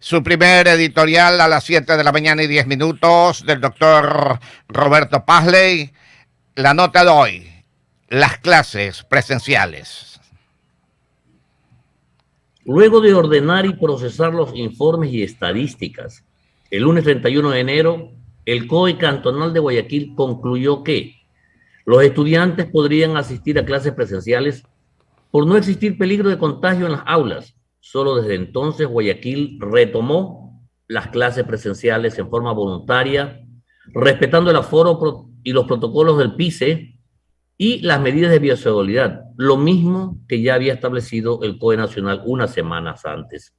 Su primer editorial a las 7 de la mañana y 10 minutos del doctor Roberto Paglia. La nota de hoy, las clases presenciales. Luego de ordenar y procesar los informes y estadísticas, el lunes 31 de enero, el COE cantonal de Guayaquil concluyó que los estudiantes podrían asistir a clases presenciales por no existir peligro de contagio en las aulas. Solo desde entonces Guayaquil retomó las clases presenciales en forma voluntaria, respetando el aforo y los protocolos del PICE y las medidas de bioseguridad, lo mismo que ya había establecido el COE Nacional unas semanas antes.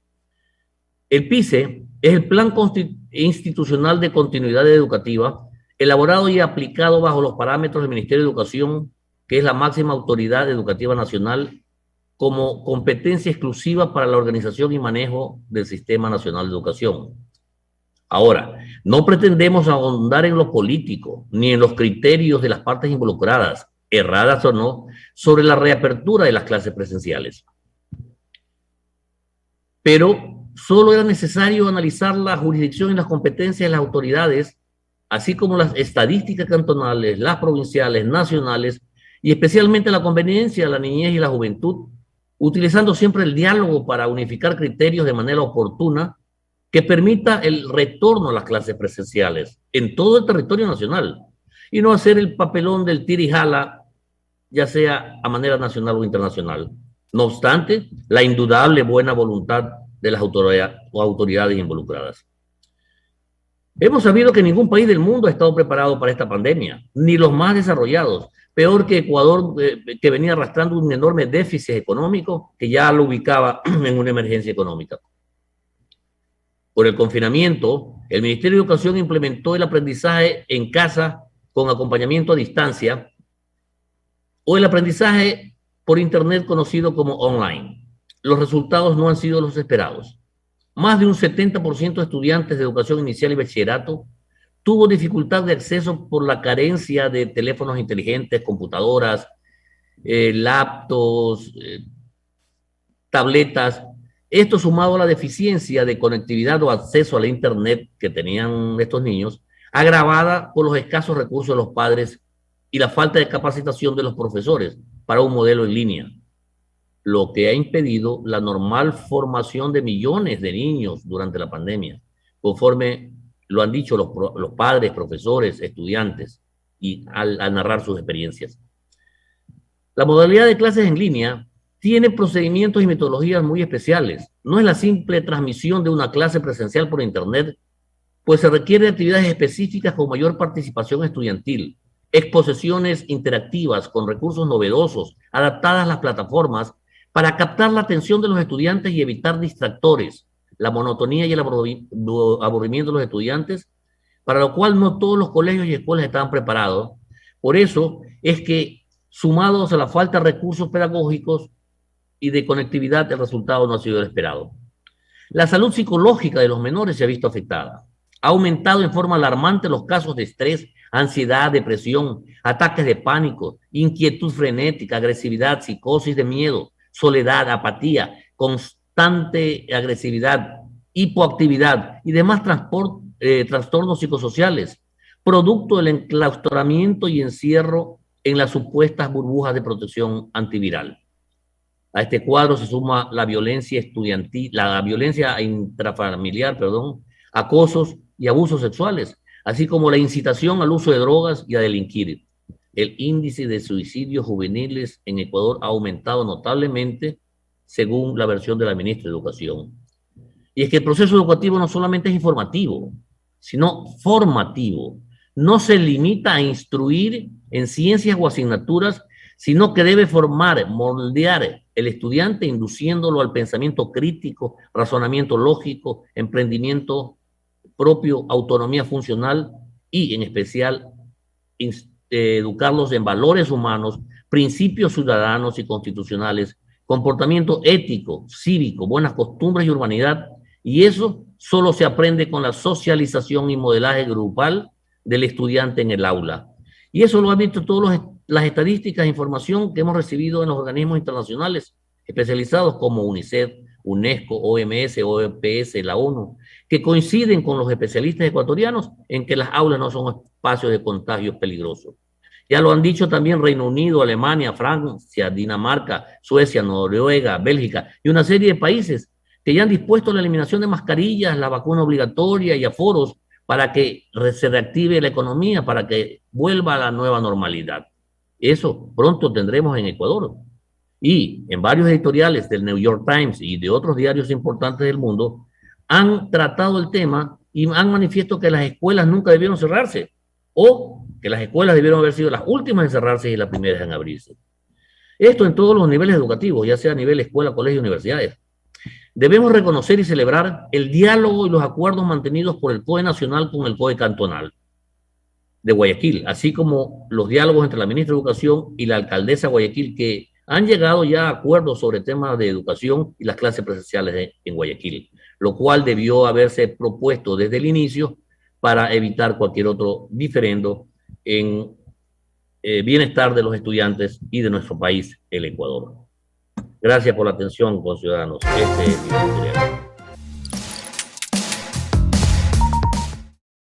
El PICE es el Plan Institucional de Continuidad Educativa, elaborado y aplicado bajo los parámetros del Ministerio de Educación, que es la máxima autoridad educativa nacional, como competencia exclusiva para la organización y manejo del Sistema Nacional de Educación. Ahora, no pretendemos ahondar en lo político, ni en los criterios de las partes involucradas, erradas o no, sobre la reapertura de las clases presenciales. Pero solo era necesario analizar la jurisdicción y las competencias de las autoridades, así como las estadísticas cantonales, las provinciales, nacionales, y especialmente la conveniencia de la niñez y la juventud, utilizando siempre el diálogo para unificar criterios de manera oportuna que permita el retorno a las clases presenciales en todo el territorio nacional y no hacer el papelón del tira y jala, ya sea a manera nacional o internacional. No obstante, la indudable buena voluntad de las autoridades involucradas. Hemos sabido que ningún país del mundo ha estado preparado para esta pandemia, ni los más desarrollados. Peor que Ecuador, que venía arrastrando un enorme déficit económico que ya lo ubicaba en una emergencia económica. Por el confinamiento, el Ministerio de Educación implementó el aprendizaje en casa con acompañamiento a distancia o el aprendizaje por Internet conocido como online. Los resultados no han sido los esperados. Más de un 70% de estudiantes de educación inicial y bachillerato tuvo dificultad de acceso por la carencia de teléfonos inteligentes, computadoras, laptops, tabletas. Esto sumado a la deficiencia de conectividad o acceso a la Internet que tenían estos niños, agravada por los escasos recursos de los padres y la falta de capacitación de los profesores para un modelo en línea, lo que ha impedido la normal formación de millones de niños durante la pandemia, conforme lo han dicho los padres, profesores, estudiantes, y al narrar sus experiencias. La modalidad de clases en línea tiene procedimientos y metodologías muy especiales. No es la simple transmisión de una clase presencial por Internet, pues se requiere de actividades específicas con mayor participación estudiantil, exposiciones interactivas con recursos novedosos, adaptadas a las plataformas para captar la atención de los estudiantes y evitar distractores, la monotonía y el aburrimiento de los estudiantes, para lo cual no todos los colegios y escuelas estaban preparados. Por eso es que, sumados a la falta de recursos pedagógicos y de conectividad, el resultado no ha sido el esperado. La salud psicológica de los menores se ha visto afectada. Ha aumentado en forma alarmante los casos de estrés, ansiedad, depresión, ataques de pánico, inquietud frenética, agresividad, psicosis de miedo, soledad, apatía, constante agresividad, hipoactividad y demás trastornos psicosociales, producto del enclaustramiento y encierro en las supuestas burbujas de protección antiviral. A este cuadro se suma la violencia estudiantil, la violencia intrafamiliar, acosos y abusos sexuales, así como la incitación al uso de drogas y a delinquir. El índice de suicidios juveniles en Ecuador ha aumentado notablemente, según la versión de la ministra de Educación. Y es que el proceso educativo no solamente es informativo, sino formativo. No se limita a instruir en ciencias o asignaturas, sino que debe formar, moldear el estudiante, induciéndolo al pensamiento crítico, razonamiento lógico, emprendimiento propio, autonomía funcional y, en especial, educarlos en valores humanos, principios ciudadanos y constitucionales, comportamiento ético, cívico, buenas costumbres y urbanidad, y eso solo se aprende con la socialización y modelaje grupal del estudiante en el aula. Y eso lo han visto todas las estadísticas e información que hemos recibido en los organismos internacionales especializados como UNICEF, UNESCO, OMS, OPS, la ONU, que coinciden con los especialistas ecuatorianos en que las aulas no son espacios de contagios peligrosos. Ya lo han dicho también Reino Unido, Alemania, Francia, Dinamarca, Suecia, Noruega, Bélgica y una serie de países que ya han dispuesto la eliminación de mascarillas, la vacuna obligatoria y aforos para que se reactive la economía, para que vuelva a la nueva normalidad. Eso pronto tendremos en Ecuador. Y en varios editoriales del New York Times y de otros diarios importantes del mundo han tratado el tema y han manifiesto que las escuelas nunca debieron cerrarse o que las escuelas debieron haber sido las últimas en cerrarse y las primeras en abrirse. Esto en todos los niveles educativos, ya sea a nivel escuela, colegio, universidades. Debemos reconocer y celebrar el diálogo y los acuerdos mantenidos por el COE nacional con el COE cantonal de Guayaquil, así como los diálogos entre la ministra de Educación y la alcaldesa de Guayaquil, que han llegado ya a acuerdos sobre temas de educación y las clases presenciales en Guayaquil, lo cual debió haberse propuesto desde el inicio para evitar cualquier otro diferendo en bienestar de los estudiantes y de nuestro país, el Ecuador. Gracias por la atención, conciudadanos. Este es mi tutorial.